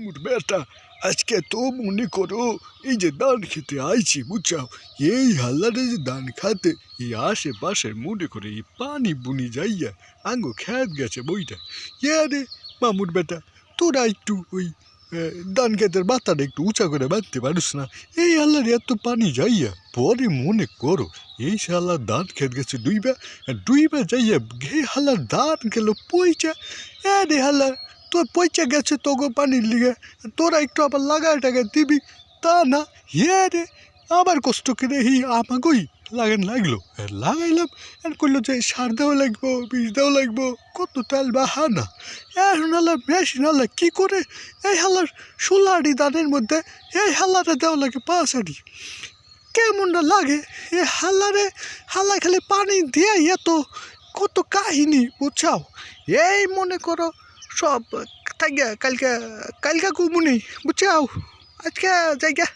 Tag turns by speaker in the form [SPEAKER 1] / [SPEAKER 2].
[SPEAKER 1] মামুর বেটা আজকে তো মনে করো এই যে ধান খেতে আইছি বুঝছাও, এই হাল্লারে যে ধান খাতে এই আশেপাশের মনে করে এই পানি বুনি যাইয়া আঙ্গো খ্যাত গেছে বইটা। রে মামুর বেটা তোরা একটু ওই ধান খেতের মাথাটা একটু উঁচা করে বাঁধতে পারিস না? এই হাল্লার এত পানি যাইয়া পরে মনে করো এই শালার ধান খেত গেছে ডুইবা যাইয়া হে হাল্লার ধান গেল পয়চা। রে হাল্লার তোর পয়সা গেছে তোগো পানির লিগে, তোরা একটু আবার লাগাই টাকা দিবি তা না। রে আবার কষ্ট করে আমাকেই লাগলো লাগাইলাম, আর করলো যে সার দেওয়া লাগবো, বীজ দেওয়া লাগবো, কত তেল বাহানা। এখন হাল্লার মেশিন হাল্লা কী করে এই হাল্লার 16 আটি ধানের মধ্যে এই হাল্লাটা দেওয়া লাগে 5 আটি। কেমনটা লাগে এ হাল্লারে, হাল্লা খালি পানি দিয়ে এত কত কাহিনী বুঝছাও। এই মনে করো সব থাকি কালকা কুমুনি বুঝছাও, আজকে জায়গা।